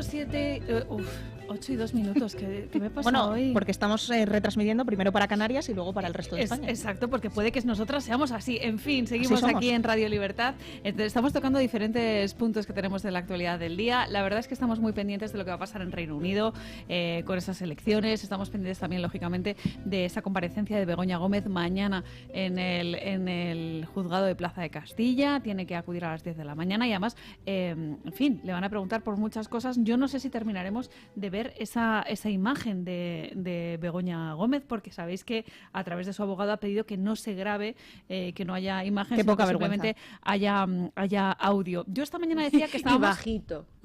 7... 8 y 2 minutos, ¿qué me pasa bueno, hoy? Porque estamos retransmitiendo primero para Canarias y luego para el resto de España. Exacto, porque puede que nosotras seamos así. En fin, seguimos aquí en Radio Libertad. Estamos tocando diferentes puntos que tenemos de la actualidad del día. La verdad es que estamos muy pendientes de lo que va a pasar en Reino Unido con esas elecciones. Estamos pendientes también, lógicamente, de esa comparecencia de Begoña Gómez mañana en el juzgado de Plaza de Castilla. Tiene que acudir a las 10 de la mañana y además, en fin, le van a preguntar por muchas cosas. Yo no sé si terminaremos de ver esa imagen de Begoña Gómez, porque sabéis que a través de su abogado ha pedido que no se grabe, que no haya imagen, sino que simplemente haya audio. Yo esta mañana decía que estábamos...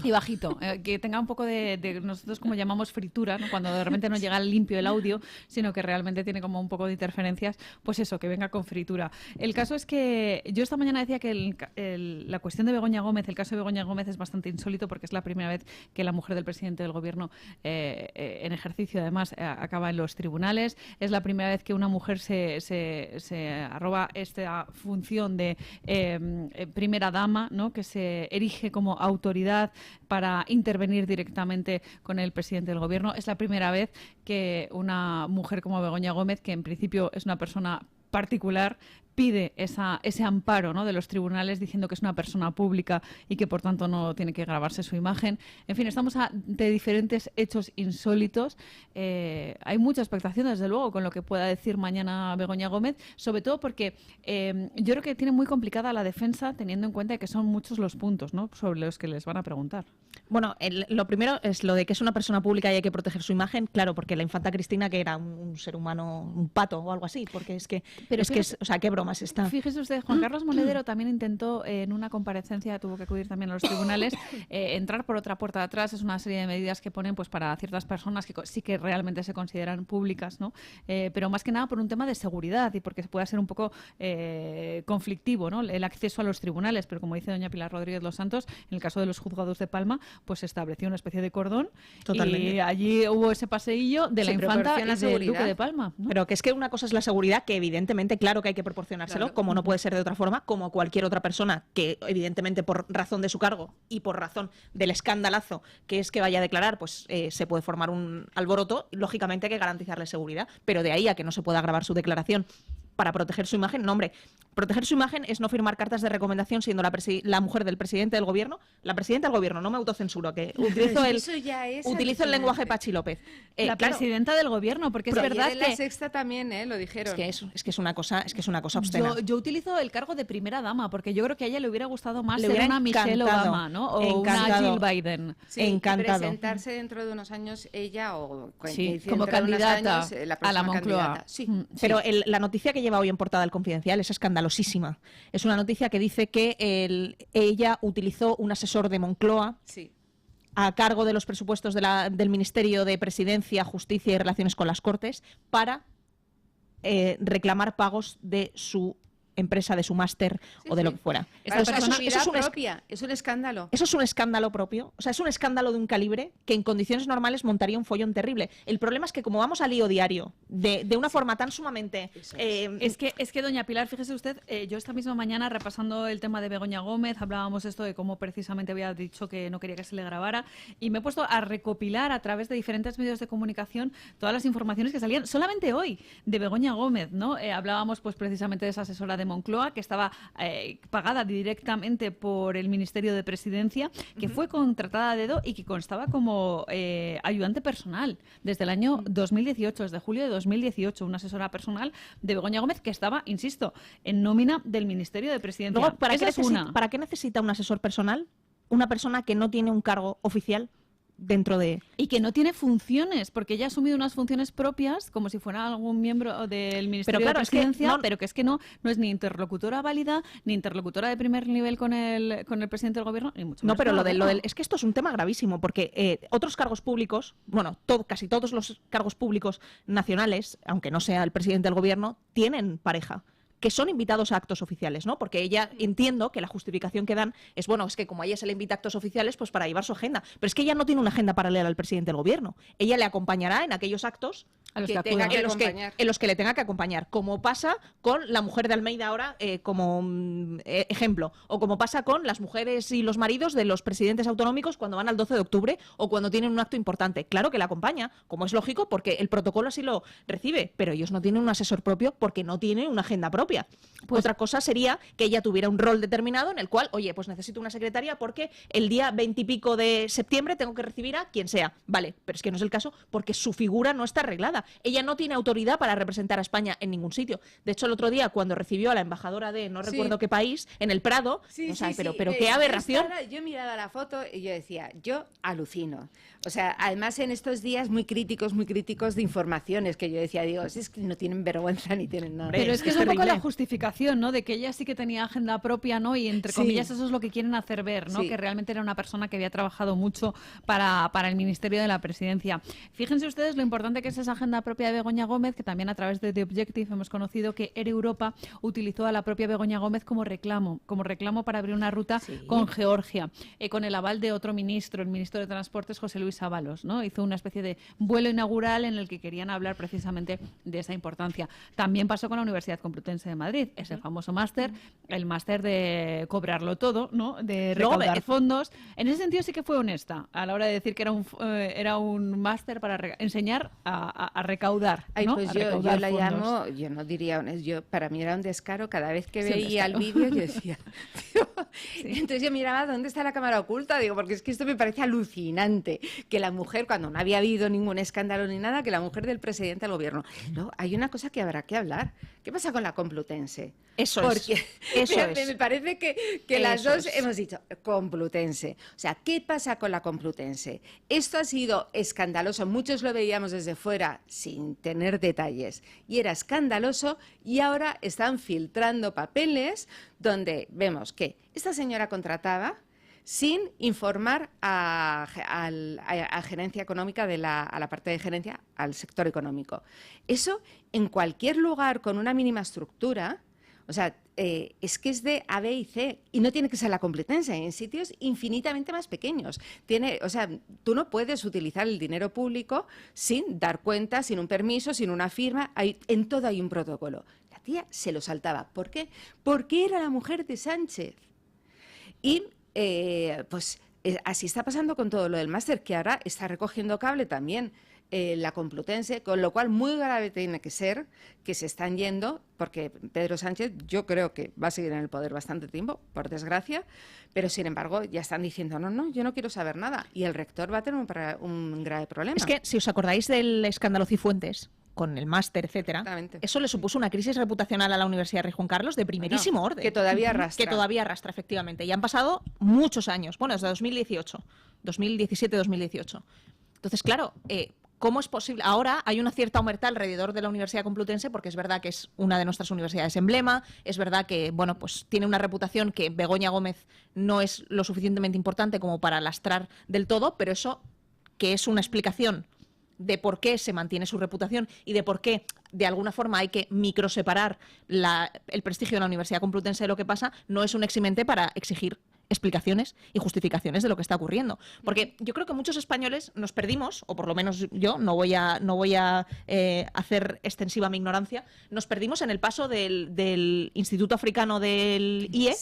Y bajito, que tenga un poco de nosotros como llamamos fritura, ¿no? Cuando de repente no llega limpio el audio, sino que realmente tiene como un poco de interferencias, pues eso, que venga con fritura. El caso es que yo esta mañana decía que la cuestión de Begoña Gómez, el caso de Begoña Gómez es bastante insólito porque es la primera vez que la mujer del presidente del gobierno en ejercicio además acaba en los tribunales. Es la primera vez que una mujer se arroba esta función de primera dama, ¿no? Que se erige como autoridad para intervenir directamente con el presidente del gobierno. Es la primera vez que una mujer como Begoña Gómez, que en principio es una persona particular, pide ese amparo, ¿no?, de los tribunales diciendo que es una persona pública y que por tanto no tiene que grabarse su imagen. En fin, estamos ante diferentes hechos insólitos. Hay mucha expectación, desde luego, con lo que pueda decir mañana Begoña Gómez, sobre todo porque yo creo que tiene muy complicada la defensa, teniendo en cuenta que son muchos los puntos, ¿no?, sobre los que les van a preguntar. Bueno, lo primero es lo de que es una persona pública y hay que proteger su imagen, claro, porque la infanta Cristina, que era un ser humano, un pato o algo así, porque es que, o sea, qué bromas está. Fíjese usted, Juan Carlos Monedero también intentó en una comparecencia, tuvo que acudir también a los tribunales, entrar por otra puerta de atrás. Es una serie de medidas que ponen pues para ciertas personas que sí que realmente se consideran públicas, ¿no? Pero más que nada por un tema de seguridad y porque pueda ser un poco conflictivo, ¿no?, el acceso a los tribunales. Pero como dice doña Pilar Rodríguez Los Santos, en el caso de los juzgados de Palma, pues se estableció una especie de cordón. Totalmente. Y allí hubo ese paseillo de la infanta y del duque de Palma, ¿no? Pero que es que una cosa es la seguridad, que evidentemente, claro que hay que proporcionárselo, claro, como no puede ser de otra forma, como cualquier otra persona que evidentemente por razón de su cargo y por razón del escandalazo que es que vaya a declarar, pues se puede formar un alboroto, y lógicamente hay que garantizarle seguridad, pero de ahí a que no se pueda grabar su declaración para proteger su imagen, no, hombre. Proteger su imagen es no firmar cartas de recomendación siendo la mujer del presidente del gobierno. La presidenta del gobierno, no me autocensuro, que utilizo el lenguaje Pachi López. La presidenta del gobierno, porque es verdad que... la Sexta también, lo dijeron. Es que es una cosa obscena. Yo utilizo el cargo de primera dama, porque yo creo que a ella le hubiera gustado más ser una Michelle Obama, ¿no? O una Jill Biden. Sí, encantado. Presentarse dentro de unos años ella como candidata a la Moncloa. Sí. Pero la noticia que lleva hoy en portada El Confidencial es escandalosísima. Es una noticia que dice que ella utilizó un asesor de Moncloa a cargo de los presupuestos del Ministerio de Presidencia, Justicia y Relaciones con las Cortes para reclamar pagos de su empresa, de su máster o de lo que fuera. Eso es un escándalo. Eso es un escándalo propio. O sea, es un escándalo de un calibre que en condiciones normales montaría un follón terrible. El problema es que como vamos al lío diario, de una forma tan sumamente... Es que doña Pilar, fíjese usted, yo esta misma mañana repasando el tema de Begoña Gómez, hablábamos esto de cómo precisamente había dicho que no quería que se le grabara, y me he puesto a recopilar a través de diferentes medios de comunicación todas las informaciones que salían solamente hoy de Begoña Gómez, ¿no? Hablábamos pues precisamente de esa asesora de Moncloa, que estaba pagada directamente por el Ministerio de Presidencia, que fue contratada a dedo y que constaba como ayudante personal desde el año 2018, desde julio de 2018, una asesora personal de Begoña Gómez que estaba, insisto, en nómina del Ministerio de Presidencia. Luego, ¿para qué necesita un asesor personal? Una persona que no tiene un cargo oficial dentro de... Y que no tiene funciones, porque ella ha asumido unas funciones propias como si fuera algún miembro del Ministerio de Presidencia, pero que es que no es ni interlocutora válida, ni interlocutora de primer nivel con el presidente del gobierno, ni mucho menos. No, pero lo del es que esto es un tema gravísimo, porque otros cargos públicos, bueno, casi todos los cargos públicos nacionales, aunque no sea el presidente del gobierno, tienen pareja, que son invitados a actos oficiales, ¿no? Porque ella, entiendo que la justificación que dan es, bueno, es que como a ella se le invita a actos oficiales, pues para llevar su agenda. Pero es que ella no tiene una agenda paralela al presidente del gobierno. Ella le acompañará en aquellos actos en los que le tenga que acompañar, como pasa con la mujer de Almeida ahora como ejemplo, o como pasa con las mujeres y los maridos de los presidentes autonómicos cuando van al 12 de octubre o cuando tienen un acto importante. Claro que la acompaña, como es lógico, porque el protocolo así lo recibe, pero ellos no tienen un asesor propio porque no tienen una agenda propia. Pues otra cosa sería que ella tuviera un rol determinado en el cual, oye, pues necesito una secretaria porque el día 20 y pico de septiembre tengo que recibir a quien sea. Vale, pero es que no es el caso porque su figura no está arreglada. Ella no tiene autoridad para representar a España en ningún sitio. De hecho, el otro día, cuando recibió a la embajadora de no recuerdo qué país, en el Prado, pero qué aberración. Yo miraba la foto y yo decía, yo alucino. O sea, además en estos días muy críticos de informaciones, que yo decía, Dios, es que no tienen vergüenza ni tienen nada. Pero es que es un poco la justificación, ¿no? De que ella sí que tenía agenda propia, ¿no? Y entre comillas eso es lo que quieren hacer ver, ¿no? Que realmente era una persona que había trabajado mucho para el Ministerio de la Presidencia. Fíjense ustedes lo importante que es esa agenda propia de Begoña Gómez, que también a través de The Objective hemos conocido que Air Europa utilizó a la propia Begoña Gómez como reclamo para abrir una ruta con Georgia, con el aval de otro ministro, el ministro de Transportes, José Luis Ábalos, ¿no? Hizo una especie de vuelo inaugural en el que querían hablar precisamente de esa importancia. También pasó con la Universidad Complutense de Madrid, ese famoso máster, el máster de cobrarlo todo, ¿no? De recaudar fondos. En ese sentido sí que fue honesta a la hora de decir que era un máster para enseñar a recaudar, ¿no? Pues yo la llamo, yo no diría honesta, para mí era un descaro. Cada vez que veía el vídeo yo decía, entonces yo miraba dónde está la cámara oculta, digo, porque es que esto me parece alucinante, que la mujer, cuando no había habido ningún escándalo ni nada, que la mujer del presidente del gobierno. No, hay una cosa que habrá que hablar. ¿Qué pasa con la Complutense? Eso Me parece que las dos hemos dicho Complutense. O sea, ¿qué pasa con la Complutense? Esto ha sido escandaloso. Muchos lo veíamos desde fuera sin tener detalles. Y era escandaloso y ahora están filtrando papeles donde vemos que esta señora contrataba sin informar a gerencia económica, a la parte de gerencia, al sector económico. Eso, en cualquier lugar con una mínima estructura, o sea, es que es de A, B y C, y no tiene que ser la Complutense, en sitios infinitamente más pequeños. O sea, tú no puedes utilizar el dinero público sin dar cuenta, sin un permiso, sin una firma, en todo hay un protocolo. La tía se lo saltaba. ¿Por qué? Porque era la mujer de Sánchez. Y así está pasando con todo lo del máster, que ahora está recogiendo cable también la Complutense, con lo cual muy grave tiene que ser que se están yendo, porque Pedro Sánchez yo creo que va a seguir en el poder bastante tiempo, por desgracia, pero sin embargo ya están diciendo, no, yo no quiero saber nada, y el rector va a tener un grave problema. Es que, si os acordáis del escándalo Cifuentes, con el máster, etcétera, eso le supuso una crisis reputacional a la Universidad Rey Juan Carlos de primerísimo orden. Que todavía arrastra. Que todavía arrastra, efectivamente. Y han pasado muchos años, bueno, desde 2017-2018. Entonces, claro, ¿cómo es posible? Ahora hay una cierta omertá alrededor de la Universidad Complutense, porque es verdad que es una de nuestras universidades emblema, es verdad que, bueno, pues tiene una reputación que Begoña Gómez no es lo suficientemente importante como para lastrar del todo, pero eso, que es una explicación de por qué se mantiene su reputación y de por qué, de alguna forma, hay que microseparar el prestigio de la Universidad Complutense de lo que pasa, no es un eximente para exigir explicaciones y justificaciones de lo que está ocurriendo. Porque yo creo que muchos españoles nos perdimos, o por lo menos yo, no voy a hacer extensiva mi ignorancia, nos perdimos en el paso del Instituto Africano del IE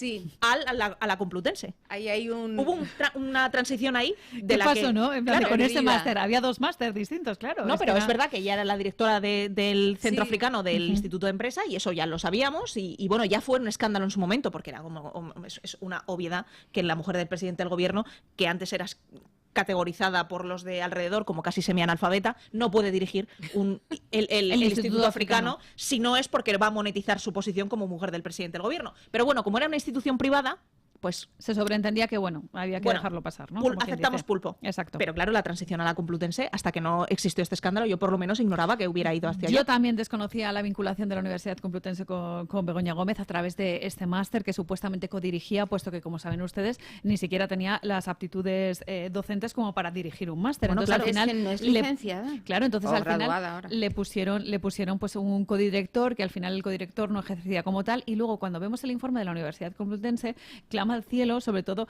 a la Complutense. Hubo una transición ahí de la pasó, ¿no? Claro, con ese máster, había dos másteres distintos, claro. No, pero es verdad que ella era la directora del Centro Africano del Instituto de Empresa, y eso ya lo sabíamos, y bueno, ya fue un escándalo en su momento, porque era es una obviedad que la mujer del presidente del gobierno, que antes era categorizada por los de alrededor como casi semianalfabeta, no puede dirigir el Instituto Africano si no es porque va a monetizar su posición como mujer del presidente del gobierno. Pero bueno, como era una institución privada, pues se sobreentendía que, había que dejarlo pasar, ¿no? Aceptamos pulpo. Exacto. Pero claro, la transición a la Complutense, hasta que no existió este escándalo, yo por lo menos ignoraba que hubiera ido hacia allá. Yo también desconocía la vinculación de la Universidad Complutense con Begoña Gómez a través de este máster que supuestamente codirigía, puesto que, como saben ustedes, ni siquiera tenía las aptitudes docentes como para dirigir un máster. Bueno, entonces, claro, al final, no es licenciada. Entonces al final le pusieron pues un codirector, que al final el codirector no ejercía como tal, y luego cuando vemos el informe de la Universidad Complutense, clama clama al cielo, sobre todo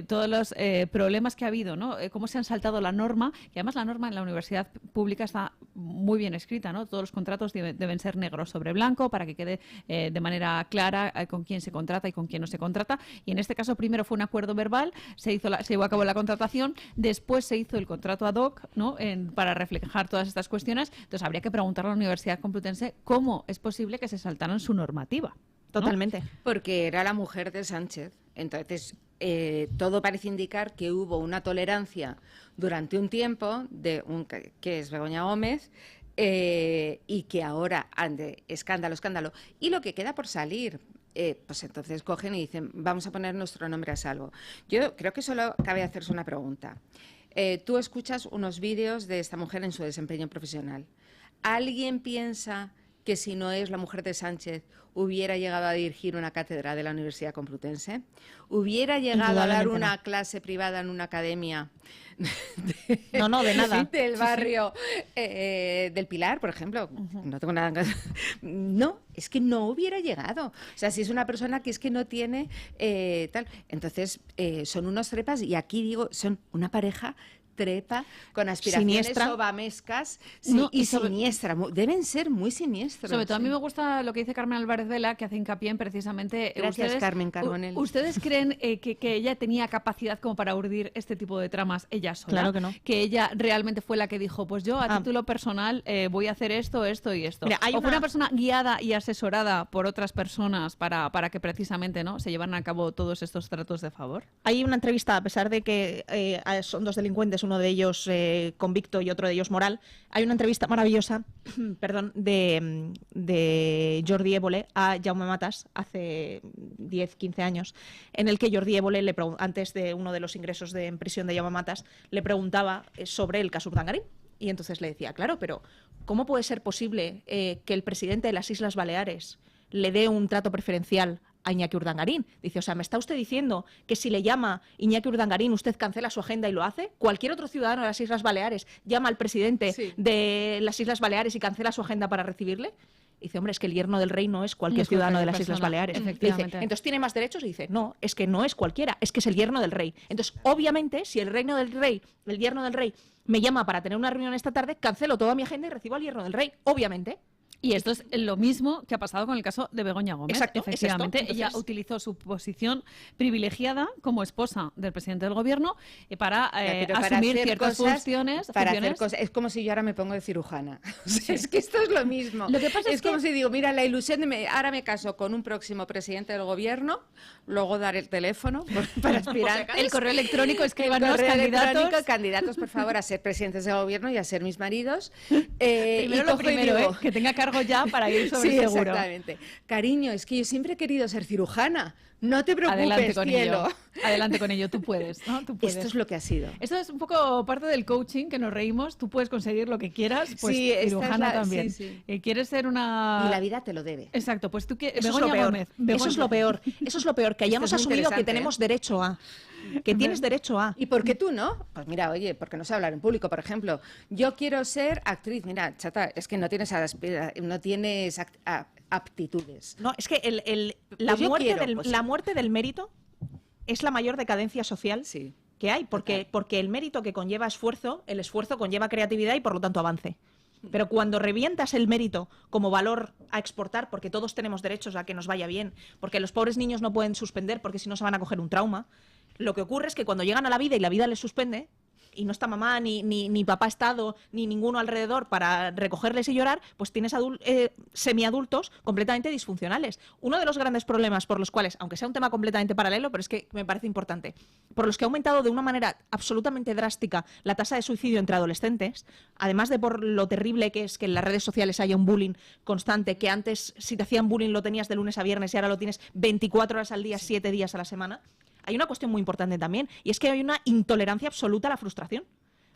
todos los problemas que ha habido, ¿no? Cómo se han saltado la norma, y además la norma en la universidad pública está muy bien escrita, ¿no? Todos los contratos deben ser negros sobre blanco para que quede de manera clara con quién se contrata y con quién no se contrata. Y en este caso primero fue un acuerdo verbal, se llevó a cabo la contratación, después se hizo el contrato ad hoc, ¿no? Para reflejar todas estas cuestiones. Entonces habría que preguntar a la Universidad Complutense cómo es posible que se saltaran su normativa, ¿no? Totalmente. Porque era la mujer de Sánchez. Entonces, todo parece indicar que hubo una tolerancia durante un tiempo que es Begoña Gómez, y que ahora ande escándalo. Y lo que queda por salir, pues entonces cogen y dicen, vamos a poner nuestro nombre a salvo. Yo creo que solo cabe hacerse una pregunta. Tú escuchas unos vídeos de esta mujer en su desempeño profesional. ¿Alguien piensa que si no es la mujer de Sánchez hubiera llegado a dirigir una cátedra de la Universidad Complutense? ¿Hubiera llegado a dar una clase privada en una academia no, de nada. del barrio del Pilar, por ejemplo? No tengo nada en... No, es que no hubiera llegado. O sea, si es una persona que es que no tiene tal... Entonces, son unos trepas, y aquí digo, son una pareja trepa, con aspiraciones sobamescas siniestra. Deben ser muy siniestros. Sobre todo a mí me gusta lo que dice Carmen Álvarez Vela, que hace hincapié en precisamente... Gracias, Carmen Carbonell. ¿Ustedes creen que ella tenía capacidad como para urdir este tipo de tramas ella sola? Claro que no. Que ella realmente fue la que dijo, pues yo a título personal voy a hacer esto y esto. Mira, fue una persona guiada y asesorada por otras personas para que precisamente, ¿no?, se llevaran a cabo todos estos tratos de favor. Hay una entrevista, a pesar de que son dos delincuentes, uno de ellos convicto y otro de ellos moral, hay una entrevista maravillosa de Jordi Évole a Jaume Matas hace 10-15 años, en el que Jordi Évole, antes de uno de los ingresos en prisión de Jaume Matas, le preguntaba sobre el caso Urdangarín. Y entonces le decía, claro, pero ¿cómo puede ser posible que el presidente de las Islas Baleares le dé un trato preferencial a Iñaki Urdangarín? Dice, o sea, ¿me está usted diciendo que si le llama Iñaki Urdangarín usted cancela su agenda y lo hace? ¿Cualquier otro ciudadano de las Islas Baleares llama al presidente de las Islas Baleares y cancela su agenda para recibirle? Dice, hombre, es que el yerno del rey no es cualquier ciudadano de las Islas Baleares. Dice, entonces, ¿tiene más derechos? Y dice, no, es que no es cualquiera, es que es el yerno del rey. Entonces, obviamente, si el yerno del rey me llama para tener una reunión esta tarde, cancelo toda mi agenda y recibo al yerno del rey, obviamente. Y esto es lo mismo que ha pasado con el caso de Begoña Gómez. Exacto, efectivamente. Entonces, ella utilizó su posición privilegiada como esposa del presidente del gobierno para asumir ciertas funciones. Es como si yo ahora me pongo de cirujana. Es que esto es lo mismo. Lo que pasa es como si digo, mira, la ilusión de ahora me caso con un próximo presidente del gobierno, luego dar el teléfono para aspirar. El correo electrónico, escríbanos candidatos, por favor, a ser presidentes del gobierno y a ser mis maridos. Primero, que tenga cargo ya para ir sobre seguro. Exactamente. Cariño, es que yo siempre he querido ser cirujana. No te preocupes, adelante con cielo. Adelante con ello, tú puedes, ¿no? Tú puedes. Esto es lo que ha sido. Esto es un poco parte del coaching, que nos reímos. Tú puedes conseguir lo que quieras, pues cirujana también. Sí. ¿Quieres ser una...? Y la vida te lo debe. Exacto, pues tú quieres... Eso es lo peor. Eso es lo peor, que hayamos asumido que tenemos derecho a... Que tienes derecho a... ¿Y por qué tú no? Pues mira, oye, porque no sé hablar en público, por ejemplo. Yo quiero ser actriz. Mira, chata, es que no tienes aptitudes. No, es que la muerte del mérito es la mayor decadencia social que hay, porque el mérito que conlleva esfuerzo, el esfuerzo conlleva creatividad y por lo tanto avance. Pero cuando revientas el mérito como valor a exportar, porque todos tenemos derechos a que nos vaya bien, porque los pobres niños no pueden suspender porque si no se van a coger un trauma, lo que ocurre es que cuando llegan a la vida y la vida les suspende, y no está mamá, ni papá Estado, ni ninguno alrededor para recogerles y llorar, pues tienes semiadultos completamente disfuncionales. Uno de los grandes problemas por los cuales, aunque sea un tema completamente paralelo, pero es que me parece importante, por los que ha aumentado de una manera absolutamente drástica la tasa de suicidio entre adolescentes, además de por lo terrible que es que en las redes sociales haya un bullying constante, que antes si te hacían bullying lo tenías de lunes a viernes y ahora lo tienes 24 horas al día, 7 días a la semana. Hay una cuestión muy importante también, y es que hay una intolerancia absoluta a la frustración.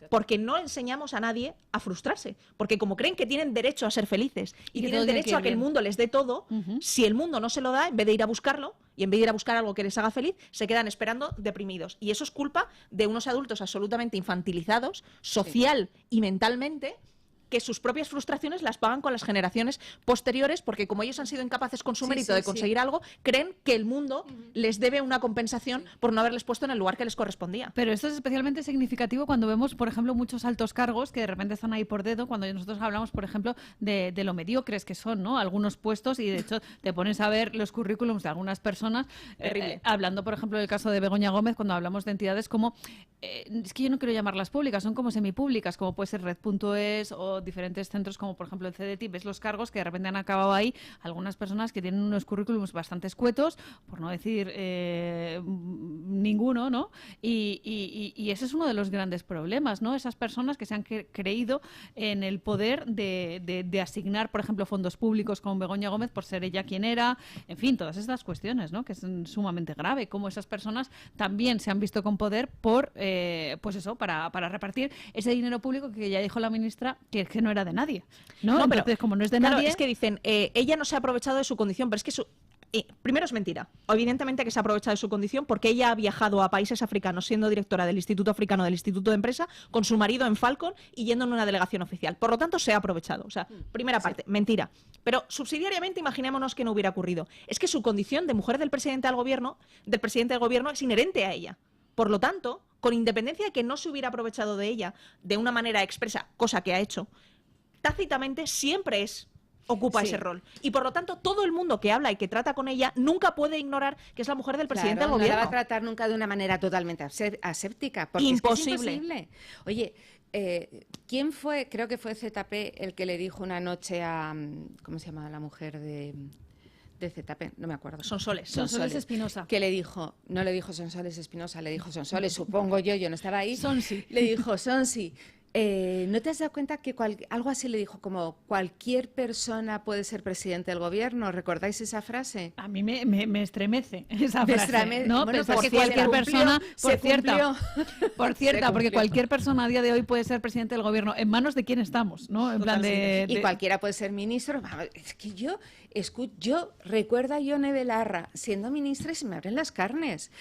Porque no enseñamos a nadie a frustrarse. Porque como creen que tienen derecho a ser felices y tienen derecho a que el mundo les dé todo, si el mundo no se lo da, en vez de ir a buscarlo, y en vez de ir a buscar algo que les haga feliz, se quedan esperando deprimidos. Y eso es culpa de unos adultos absolutamente infantilizados, social y mentalmente, que sus propias frustraciones las pagan con las generaciones posteriores, porque como ellos han sido incapaces con su mérito de conseguir algo, creen que el mundo les debe una compensación por no haberles puesto en el lugar que les correspondía. Pero esto es especialmente significativo cuando vemos, por ejemplo, muchos altos cargos que de repente están ahí por dedo, cuando nosotros hablamos, por ejemplo, de lo mediocres que son, ¿no? Algunos puestos, y de hecho te pones a ver los currículums de algunas personas, hablando, por ejemplo, del caso de Begoña Gómez, cuando hablamos de entidades como, es que yo no quiero llamarlas públicas, son como semipúblicas, como puede ser Red.es o diferentes centros como, por ejemplo, el CDT. Ves los cargos que de repente han acabado ahí, algunas personas que tienen unos currículums bastante escuetos, por no decir ninguno, ¿no? Y ese es uno de los grandes problemas, ¿no? Esas personas que se han creído en el poder de asignar, por ejemplo, fondos públicos con Begoña Gómez por ser ella quien era, en fin, todas estas cuestiones, ¿no? Que es sumamente grave, cómo esas personas también se han visto con poder por, pues eso, para repartir ese dinero público que ya dijo la ministra que no era de nadie, ¿no? No, Entonces, pero como no es de claro, nadie... es que dicen, ella no se ha aprovechado de su condición, pero es que primero es mentira. Evidentemente que se ha aprovechado de su condición porque ella ha viajado a países africanos siendo directora del Instituto Africano del Instituto de Empresa con su marido en Falcon y yendo en una delegación oficial. Por lo tanto, se ha aprovechado. O sea, primera parte, mentira. Pero subsidiariamente imaginémonos que no hubiera ocurrido. Es que su condición de mujer del presidente del gobierno es inherente a ella. Por lo tanto, con independencia de que no se hubiera aprovechado de ella de una manera expresa, cosa que ha hecho, tácitamente siempre ocupa ese rol. Y por lo tanto, todo el mundo que habla y que trata con ella nunca puede ignorar que es la mujer del presidente del gobierno. No la va a tratar nunca de una manera totalmente aséptica. Porque imposible. Es que es imposible. Oye, ¿quién fue? Creo que fue ZP el que le dijo una noche a... ¿Cómo se llama la mujer de ZP? No me acuerdo. Sonsoles Espinosa. Que le dijo, no le dijo Sonsoles Espinosa, le dijo Sonsoles, supongo yo no estaba ahí. Sonsi. Le dijo Sonsi. ¿No te has dado cuenta que algo así le dijo como cualquier persona puede ser presidente del gobierno? ¿Recordáis esa frase? A mí me estremece esa frase, ¿no? Bueno, Pensar que cualquier persona, por cierta, porque cualquier persona a día de hoy puede ser presidente del gobierno. ¿En manos de quién estamos? ¿No? En plan y cualquiera puede ser ministro. Es que yo recuerdo a Ione Belarra siendo ministra y se me abren las carnes.